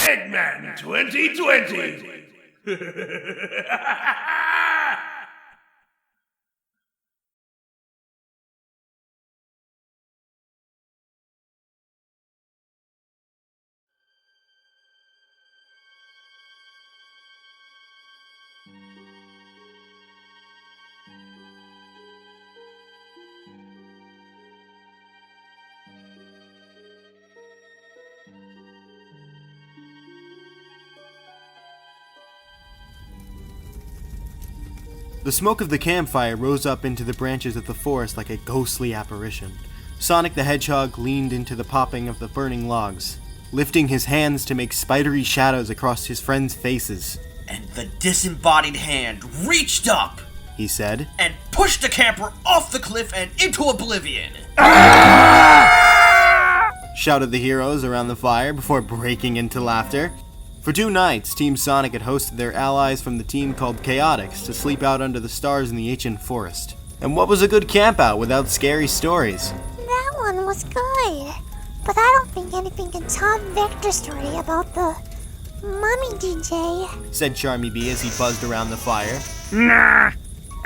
Eggman 2020! The smoke of the campfire rose up into the branches of the forest like a ghostly apparition. Sonic the Hedgehog leaned into the popping of the burning logs, lifting his hands to make spidery shadows across his friends' faces. And the disembodied hand reached up, He said, and pushed the camper off the cliff and into oblivion. Shouted the heroes around the fire before breaking into laughter. For 2 nights, Team Sonic had hosted their allies from the team called Chaotix to sleep out under the stars in the ancient forest. And what was a good campout without scary stories? That one was good, but I don't think anything can top Vector's story about the mummy DJ, said Charmy Bee as he buzzed around the fire. Nah,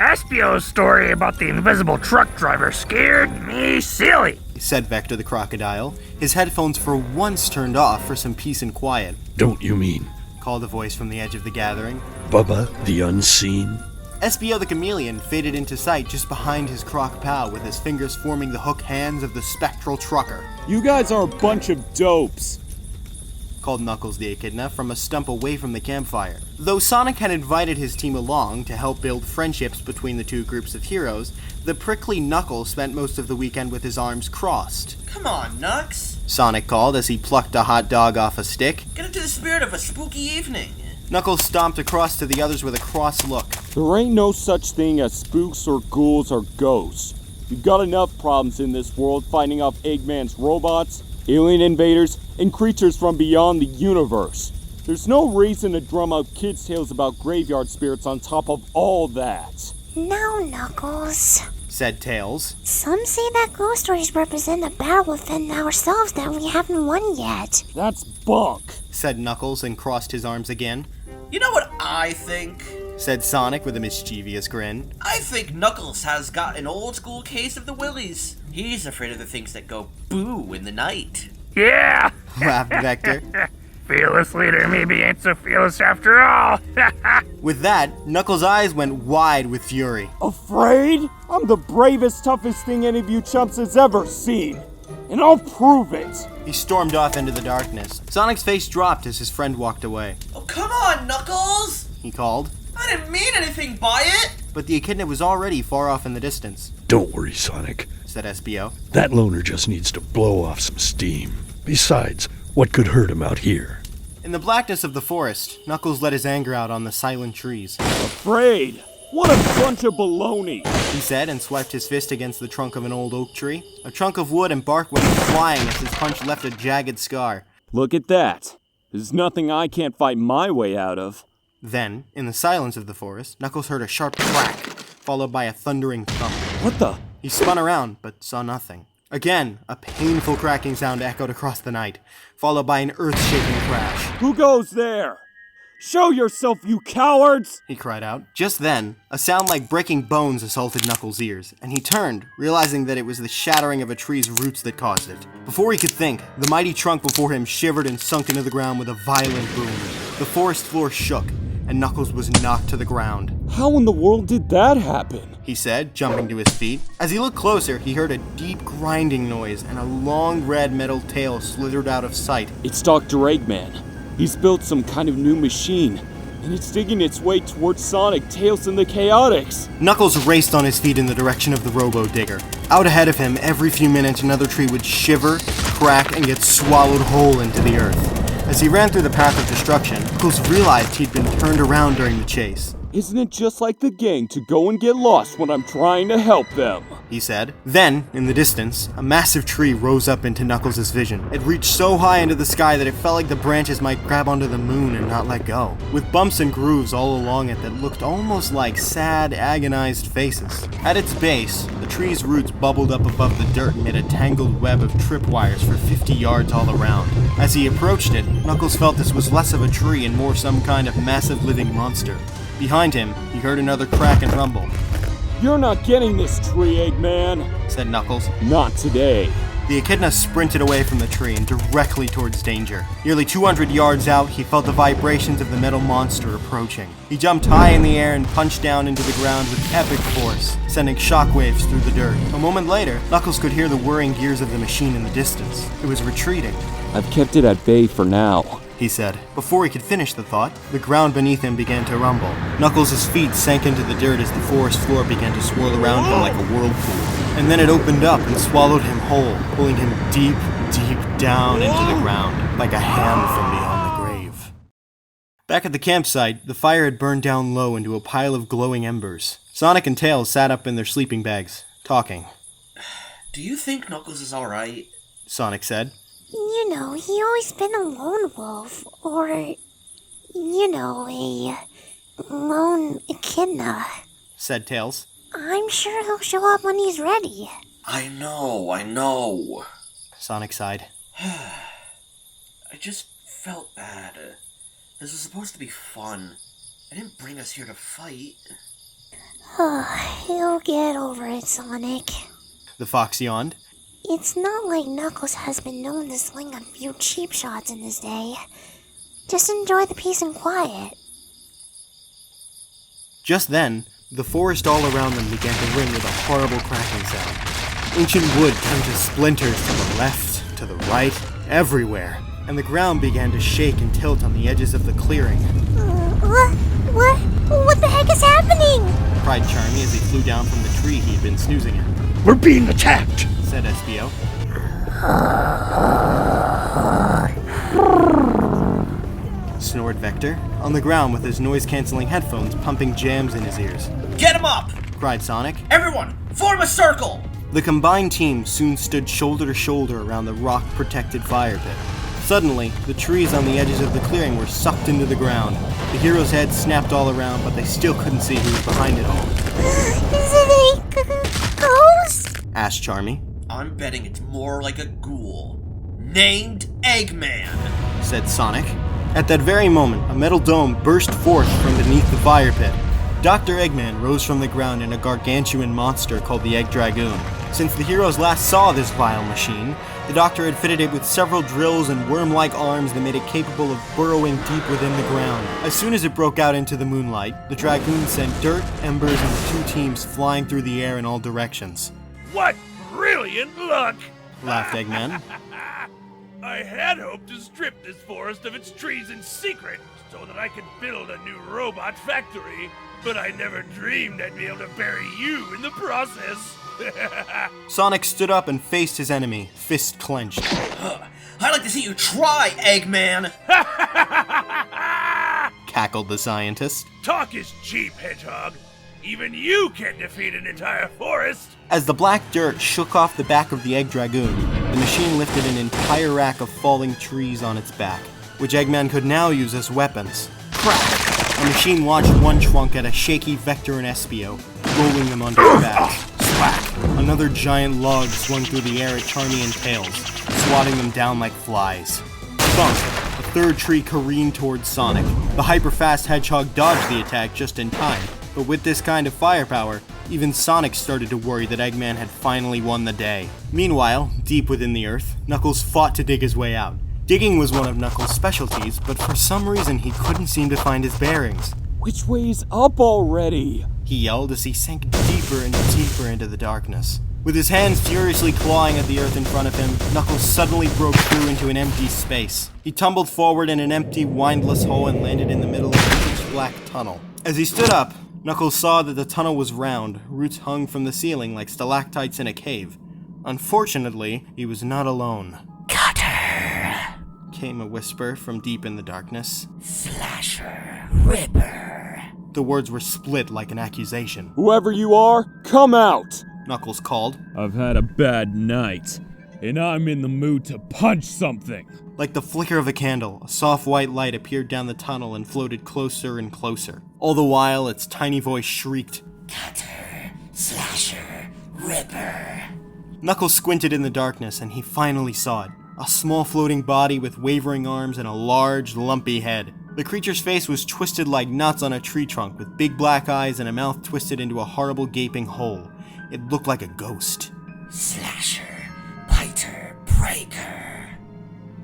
Espio's story about the invisible truck driver scared me silly, said Vector the crocodile, his headphones for once turned off for some peace and quiet. Don't you mean Called a voice from the edge of the gathering. Bubba the Unseen? Espio the chameleon faded into sight just behind his croc pal with his fingers forming the hook hands of the spectral trucker. You guys are a bunch of dopes, called Knuckles the Echidna from a stump away from the campfire. Though Sonic had invited his team along to help build friendships between the 2 groups of heroes, the prickly Knuckles spent most of the weekend with his arms crossed. Come on, Nux. Sonic called as he plucked a hot dog off a stick. Get into the spirit of a spooky evening. Knuckles stomped across to the others with a cross look. There ain't no such thing as spooks or ghouls or ghosts. You've got enough problems in this world fighting off Eggman's robots, alien invaders, and creatures from beyond the universe. There's no reason to drum up kids' tales about graveyard spirits on top of all that. No, Knuckles, said Tails. Some say that ghost stories represent a battle within ourselves that we haven't won yet. That's bunk, said Knuckles and crossed his arms again. You know what I think? Said Sonic with a mischievous grin. I think Knuckles has got an old school case of the willies. He's afraid of the things that go boo in the night. Yeah! Laughed Vector. Fearless leader maybe ain't so fearless after all. With that, Knuckles' eyes went wide with fury. Afraid? I'm the bravest, toughest thing any of you chumps has ever seen. And I'll prove it. He stormed off into the darkness. Sonic's face dropped as his friend walked away. Oh, come on, Knuckles! He called. I didn't mean anything by it! But the echidna was already far off in the distance. Don't worry, Sonic, said Espio. That loner just needs to blow off some steam. Besides, what could hurt him out here? In the blackness of the forest, Knuckles let his anger out on the silent trees. Afraid? What a bunch of baloney, he said and swiped his fist against the trunk of an old oak tree. A chunk of wood and bark went flying as his punch left a jagged scar. Look at that. There's nothing I can't fight my way out of. Then, in the silence of the forest, Knuckles heard a sharp crack, followed by a thundering thump. What the? He spun around, but saw nothing. Again, a painful cracking sound echoed across the night, followed by an earth-shaking crash. Who goes there? Show yourself, you cowards! He cried out. Just then, a sound like breaking bones assaulted Knuckles' ears, and he turned, realizing that it was the shattering of a tree's roots that caused it. Before he could think, the mighty trunk before him shivered and sunk into the ground with a violent boom. The forest floor shook, and Knuckles was knocked to the ground. How in the world did that happen? He said, jumping to his feet. As he looked closer, he heard a deep grinding noise, and a long red metal tail slithered out of sight. It's Dr. Eggman. He's built some kind of new machine, and it's digging its way towards Sonic, Tails, and the Chaotix. Knuckles raced on his feet in the direction of the robo-digger. Out ahead of him, every few minutes, another tree would shiver, crack, and get swallowed whole into the earth. As he ran through the path of destruction, Knuckles realized he'd been turned around during the chase. Isn't it just like the gang to go and get lost when I'm trying to help them? He said. Then, in the distance, a massive tree rose up into Knuckles' vision. It reached so high into the sky that it felt like the branches might grab onto the moon and not let go, with bumps and grooves all along it that looked almost like sad, agonized faces. At its base, the tree's roots bubbled up above the dirt and made a tangled web of tripwires for 50 yards all around. As he approached it, Knuckles felt this was less of a tree and more some kind of massive living monster. Behind him, he heard another crack and rumble. You're not getting this tree, Eggman, said Knuckles. Not today. The echidna sprinted away from the tree and directly towards danger. Nearly 200 yards out, he felt the vibrations of the metal monster approaching. He jumped high in the air and punched down into the ground with epic force, sending shockwaves through the dirt. A moment later, Knuckles could hear the whirring gears of the machine in the distance. It was retreating. I've kept it at bay for now, he said. Before he could finish the thought, the ground beneath him began to rumble. Knuckles' feet sank into the dirt as the forest floor began to swirl around him like a whirlpool. And then it opened up and swallowed him whole, pulling him deep, deep down into the ground, like a hand from beyond the grave. Back at the campsite, the fire had burned down low into a pile of glowing embers. Sonic and Tails sat up in their sleeping bags, talking. Do you think Knuckles is alright? Sonic said. You know, he always been a lone wolf, or, you know, a lone echidna, said Tails. I'm sure he'll show up when he's ready. I know. Sonic sighed. I just felt bad. This was supposed to be fun. I didn't bring us here to fight. He'll get over it, Sonic. The fox yawned. It's not like Knuckles has been known to sling a few cheap shots in his day. Just enjoy the peace and quiet. Just then, the forest all around them began to ring with a horrible cracking sound. Ancient wood turned to splinters to the left, to the right, everywhere, and the ground began to shake and tilt on the edges of the clearing. What the heck is happening? Cried Charmy as he flew down from the tree he'd been snoozing in. We're being attacked, said Espio. Snored Vector, on the ground with his noise-canceling headphones pumping jams in his ears. Get him up! Cried Sonic. Everyone, form a circle! The combined team soon stood shoulder to shoulder around the rock-protected fire pit. Suddenly, the trees on the edges of the clearing were sucked into the ground. The heroes' heads snapped all around, but they still couldn't see who was behind it all. Is it a ghost? Asked Charmy. I'm betting it's more like a ghoul. Named Eggman, said Sonic. At that very moment, a metal dome burst forth from beneath the fire pit. Dr. Eggman rose from the ground in a gargantuan monster called the Egg Dragoon. Since the heroes last saw this vile machine, the Doctor had fitted it with several drills and worm-like arms that made it capable of burrowing deep within the ground. As soon as it broke out into the moonlight, the Dragoon sent dirt, embers, and the two teams flying through the air in all directions. What brilliant luck! Laughed Eggman. I had hoped to strip this forest of its trees in secret so that I could build a new robot factory, but I never dreamed I'd be able to bury you in the process. Sonic stood up and faced his enemy, fist clenched. I'd like to see you try, Eggman! Cackled the scientist. Talk is cheap, Hedgehog. Even you can't defeat an entire forest. As the black dirt shook off the back of the Egg Dragoon, the machine lifted an entire rack of falling trees on its back, which Eggman could now use as weapons. Crack! The machine launched one trunk at a shaky Vector and Espio, rolling them onto their backs. Whack! Another giant log swung through the air at Charmy and Tails, swatting them down like flies. Thunk! A third tree careened towards Sonic. The hyper-fast Hedgehog dodged the attack just in time, but with this kind of firepower, even Sonic started to worry that Eggman had finally won the day. Meanwhile, deep within the earth, Knuckles fought to dig his way out. Digging was one of Knuckles' specialties, but for some reason he couldn't seem to find his bearings. Which way's up already? He yelled as he sank deeper and deeper into the darkness. With his hands furiously clawing at the earth in front of him, Knuckles suddenly broke through into an empty space. He tumbled forward in an empty, windless hole and landed in the middle of a pitch-black tunnel. As he stood up, Knuckles saw that the tunnel was round, roots hung from the ceiling like stalactites in a cave. Unfortunately, he was not alone. Cutter! Came a whisper from deep in the darkness. Slasher! Ripper! The words were split like an accusation. Whoever you are, come out! Knuckles called. I've had a bad night, and I'm in the mood to punch something. Like the flicker of a candle, a soft white light appeared down the tunnel and floated closer and closer. All the while, its tiny voice shrieked, Cutter, slasher, ripper. Knuckles squinted in the darkness, and he finally saw it. A small floating body with wavering arms and a large, lumpy head. The creature's face was twisted like nuts on a tree trunk, with big black eyes and a mouth twisted into a horrible gaping hole. It looked like a ghost. Slasher, biter, breaker.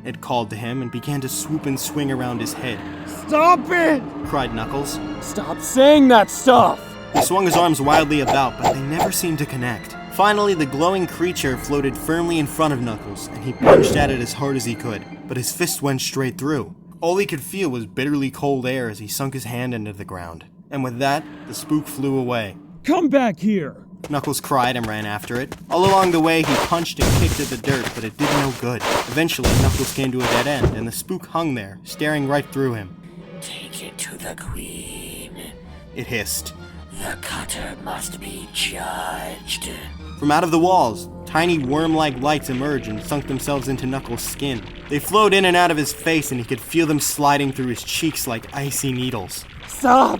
It called to him and began to swoop and swing around his head. Stop it! Cried Knuckles. Stop saying that stuff! He swung his arms wildly about, but they never seemed to connect. Finally, the glowing creature floated firmly in front of Knuckles, and he punched at it as hard as he could, but his fist went straight through. All he could feel was bitterly cold air as he sunk his hand into the ground. And with that, the spook flew away. Come back here! Knuckles cried and ran after it. All along the way, he punched and kicked at the dirt, but it did no good. Eventually, Knuckles came to a dead end, and the spook hung there, staring right through him. Take it to the Queen. It hissed. The cutter must be judged. From out of the walls, tiny worm-like lights emerged and sunk themselves into Knuckles' skin. They flowed in and out of his face, and he could feel them sliding through his cheeks like icy needles. Stop!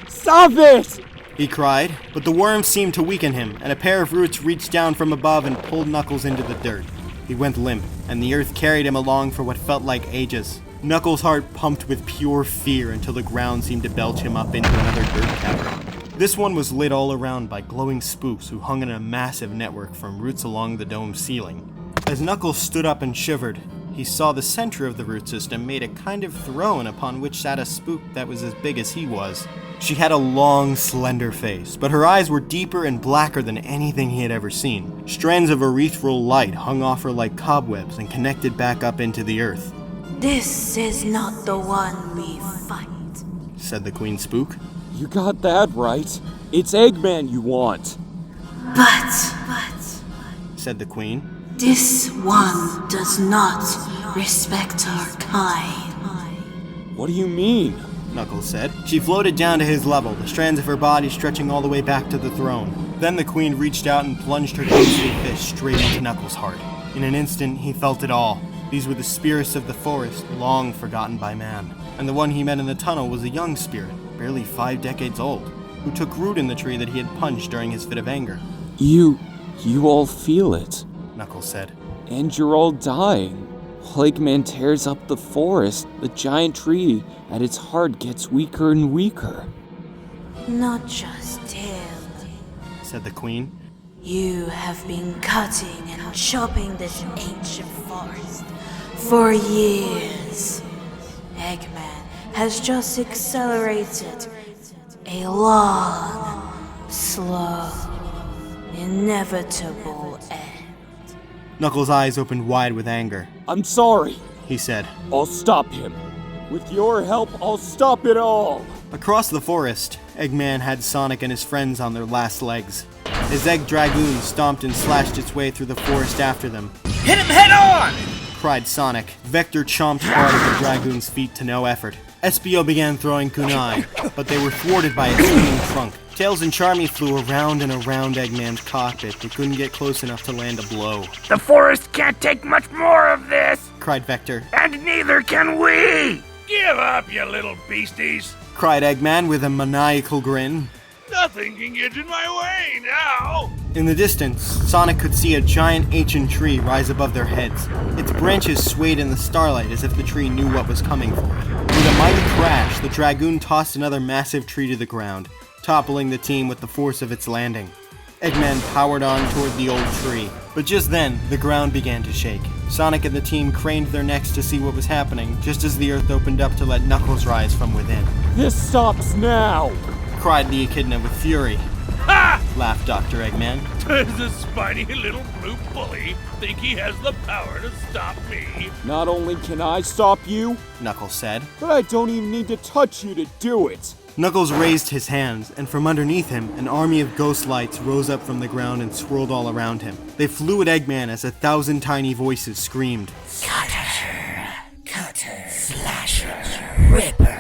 Stop it! He cried, but the worms seemed to weaken him, and a pair of roots reached down from above and pulled Knuckles into the dirt. He went limp, and the earth carried him along for what felt like ages. Knuckles' heart pumped with pure fear until the ground seemed to belch him up into another dirt cavern. This one was lit all around by glowing spooks who hung in a massive network from roots along the dome's ceiling. As Knuckles stood up and shivered, he saw the center of the root system made a kind of throne upon which sat a spook that was as big as he was. She had a long, slender face, but her eyes were deeper and blacker than anything he had ever seen. Strands of ethereal light hung off her like cobwebs and connected back up into the earth. This is not the one we fight, said the Queen Spook. You got that right. It's Eggman you want. But, said the Queen. This one does not respect our kind. What do you mean? Knuckles said. She floated down to his level, the strands of her body stretching all the way back to the throne. Then the Queen reached out and plunged her ghostly fist straight into Knuckles' heart. In an instant, he felt it all. These were the spirits of the forest, long forgotten by man. And the one he met in the tunnel was a young spirit, barely 5 decades old, who took root in the tree that he had punched during his fit of anger. You all feel it. Knuckles said. And you're all dying. Eggman tears up the forest. The giant tree at its heart gets weaker and weaker. Not just him. Said the Queen. You have been cutting and chopping this ancient forest for years. Eggman has just accelerated a long, slow, inevitable end. Knuckles' eyes opened wide with anger. I'm sorry, he said. I'll stop him. With your help, I'll stop it all. Across the forest, Eggman had Sonic and his friends on their last legs. His egg dragoon stomped and slashed its way through the forest after them. Hit him head on! Cried Sonic. Vector chomped hard at the dragoon's feet to no effort. Espio began throwing kunai, but they were thwarted by its swinging trunk. Tails and Charmy flew around and around Eggman's cockpit, but couldn't get close enough to land a blow. The forest can't take much more of this! Cried Vector. And neither can we! Give up, you little beasties! Cried Eggman with a maniacal grin. Nothing can get in my way now! In the distance, Sonic could see a giant ancient tree rise above their heads. Its branches swayed in the starlight as if the tree knew what was coming for it. With a mighty crash, the dragoon tossed another massive tree to the ground, toppling the team with the force of its landing. Eggman powered on toward the old tree, but just then, the ground began to shake. Sonic and the team craned their necks to see what was happening, just as the earth opened up to let Knuckles rise from within. This stops now! Cried the echidna with fury. Ha! Laughed Dr. Eggman. Does the spiny little blue bully think he has the power to stop me? Not only can I stop you, Knuckles said, but I don't even need to touch you to do it. Knuckles raised his hands, and from underneath him, an army of ghost lights rose up from the ground and swirled all around him. They flew at Eggman as 1,000 tiny voices screamed. Cutter, slasher, ripper.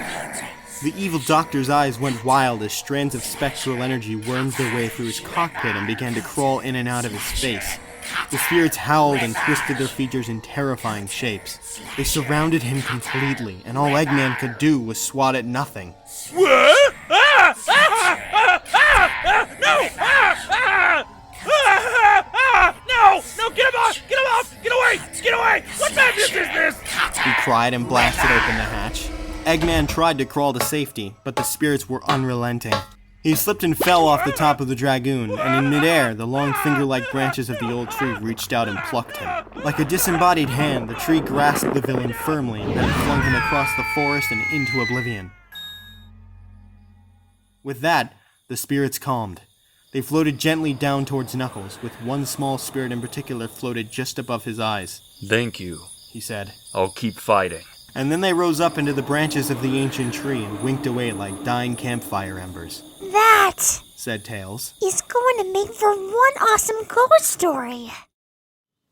The evil doctor's eyes went wild as strands of spectral energy wormed their way through his cockpit and began to crawl in and out of his face. The spirits howled and twisted their features in terrifying shapes. They surrounded him completely, and all Eggman could do was swat at nothing. What? No! No, get him off! Get him off! Get away! Get away! What madness is this? He cried and blasted open the hatch. Eggman tried to crawl to safety, but the spirits were unrelenting. He slipped and fell off the top of the Dragoon, and in midair, the long finger-like branches of the old tree reached out and plucked him. Like a disembodied hand, the tree grasped the villain firmly, and then flung him across the forest and into oblivion. With that, the spirits calmed. They floated gently down towards Knuckles, with one small spirit in particular floated just above his eyes. "Thank you," he said. "I'll keep fighting." And then they rose up into the branches of the ancient tree and winked away like dying campfire embers. That said Tails. is going to make for one awesome ghost story.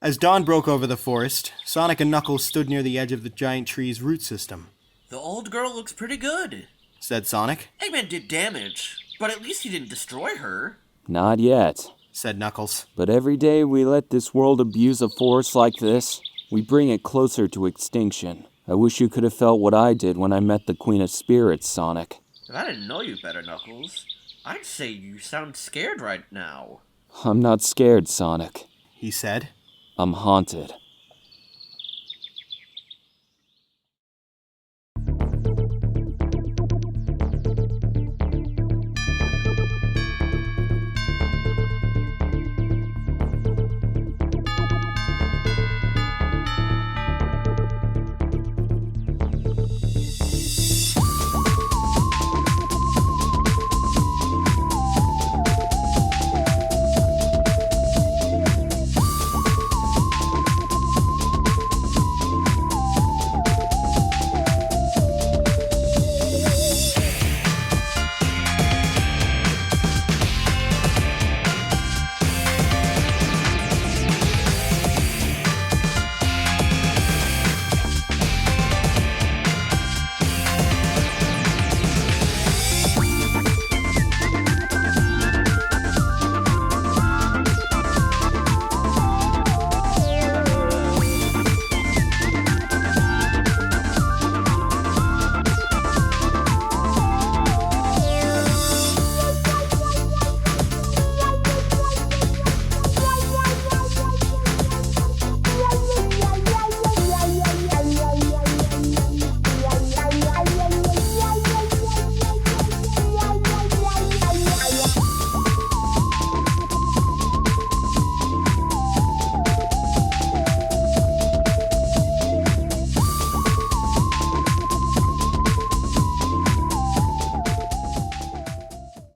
As dawn broke over the forest, Sonic and Knuckles stood near the edge of the giant tree's root system. The old girl looks pretty good, said Sonic. Eggman did damage, but at least he didn't destroy her. Not yet, said Knuckles. But every day we let this world abuse a force like this, we bring it closer to extinction. I wish you could have felt what I did when I met the Queen of Spirits, Sonic. If I didn't know you better, Knuckles, I'd say you sound scared right now. I'm not scared, Sonic, he said. I'm haunted.